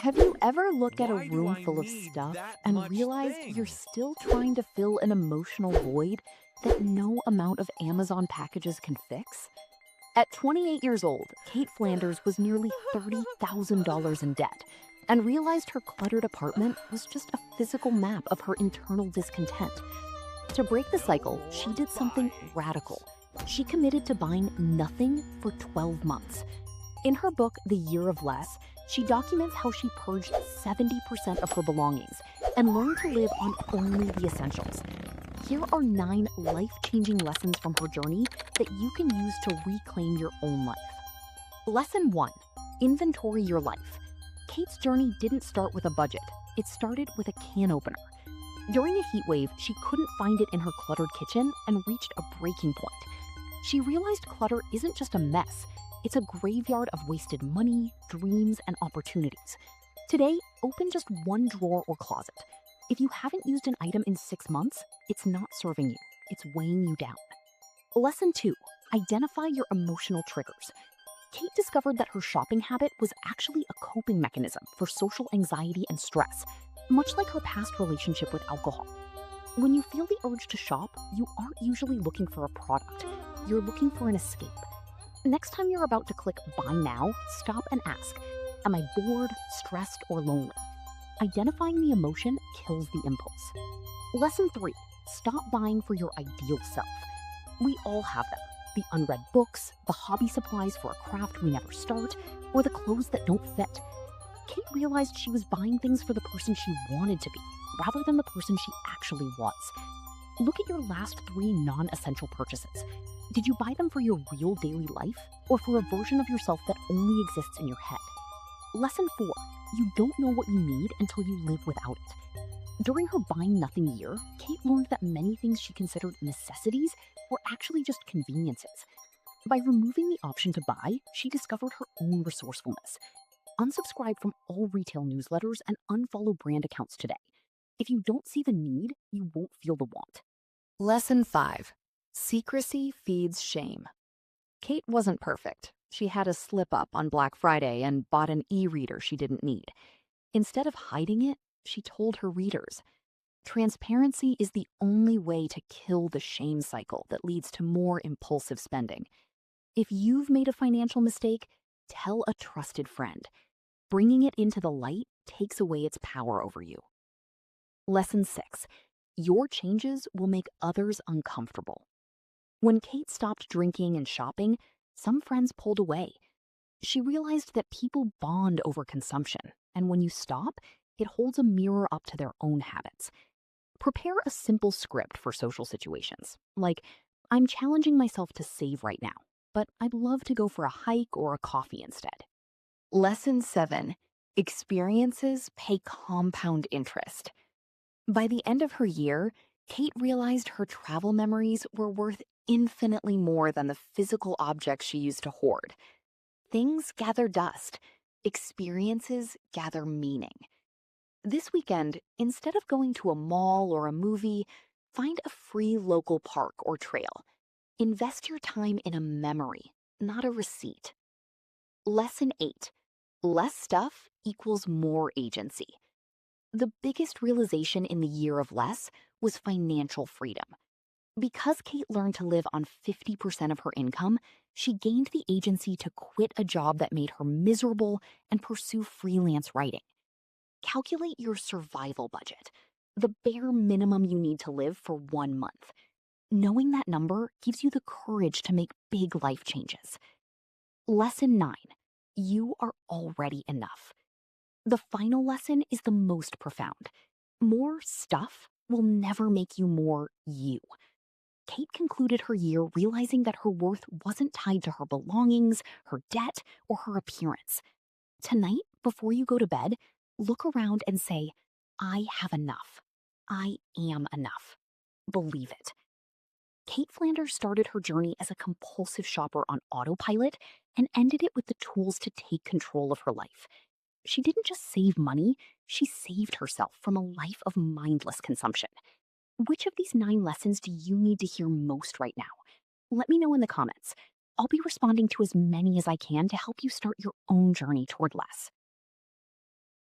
Have you ever looked at a Why do room I full of need stuff that and much realized you're things? still trying to fill an emotional void that no amount of Amazon packages can fix? At 28 years old, Kate Flanders was nearly $30,000 in debt and realized her cluttered apartment was just a physical map of her internal discontent. To break the No cycle, she more did something radical. buyings. She committed to buying nothing for 12 months. In her book, The Year of Less, she documents how she purged 70% of her belongings and learned to live on only the essentials. Here are 9 life changing lessons from her journey that you can use to reclaim your own life. Lesson 1: Inventory your life. Kate's journey didn't start with a budget, it started with a can opener. During a heat wave, she couldn't find it in her cluttered kitchen and reached a breaking point. She realized clutter isn't just a mess, it's a graveyard of wasted money, dreams, and opportunities. Today, open just one drawer or closet. If you haven't used an item in 6 months, it's not serving you, it's weighing you down. Lesson 2: Identify your emotional triggers. Kate discovered that her shopping habit was actually a coping mechanism for social anxiety and stress, much like her past relationship with alcohol. When you feel the urge to shop, you aren't usually looking for a product, you're looking for an escape. Next time you're about to click Buy Now, stop and ask, am I bored, stressed, or lonely? Identifying the emotion kills the impulse. Lesson 3: Stop buying for your ideal self. We all have them: the unread books, the hobby supplies for a craft we never start, or the clothes that don't fit. Kate realized she was buying things for the person she wanted to be, rather than the person she actually was. Look at your last 3 non essential purchases. Did you buy them for your real daily life, or for a version of yourself that only exists in your head? Lesson 4: You don't know what you need until you live without it. During her buying nothing year, Kate learned that many things she considered necessities were actually just conveniences. By removing the option to buy, she discovered her own resourcefulness. Unsubscribe from all retail newsletters and unfollow brand accounts today. If you don't see the need, you won't feel the want. Lesson 5: Secrecy feeds shame. Kate wasn't perfect. She had a slip up on Black Friday and bought an e-reader she didn't need. Instead of hiding it, she told her readers. Transparency is the only way to kill the shame cycle that leads to more impulsive spending. If you've made a financial mistake, tell a trusted friend. Bringing it into the light takes away its power over you. Lesson 6: Your changes will make others uncomfortable. When Kate stopped drinking and shopping, some friends pulled away. She realized that people bond over consumption, and when you stop, it holds a mirror up to their own habits. Prepare a simple script for social situations, like, I'm challenging myself to save right now, but I'd love to go for a hike or a coffee instead. Lesson 7: Experiences pay compound interest. By the end of her year, Kate realized her travel memories were worth infinitely more than the physical objects she used to hoard. Things gather dust, experiences gather meaning. This weekend, instead of going to a mall or a movie, find a free local park or trail. Invest your time in a memory, not a receipt. Lesson 8: Less stuff equals more agency. The biggest realization in the year of less was financial freedom. Because Kate learned to live on 50% of her income, she gained the agency to quit a job that made her miserable and pursue freelance writing. Calculate your survival budget, the bare minimum you need to live for 1 month. Knowing that number gives you the courage to make big life changes. Lesson 9: You are already enough. The final lesson is the most profound. More stuff will never make you more you. Kate concluded her year realizing that her worth wasn't tied to her belongings, her debt, or her appearance. Tonight, before you go to bed, look around and say, I have enough. I am enough. Believe it. Kate Flanders started her journey as a compulsive shopper on autopilot and ended it with the tools to take control of her life. She didn't just save money, she saved herself from a life of mindless consumption. Which of these 9 lessons do you need to hear most right now? Let me know in the comments. I'll be responding to as many as I can to help you start your own journey toward less.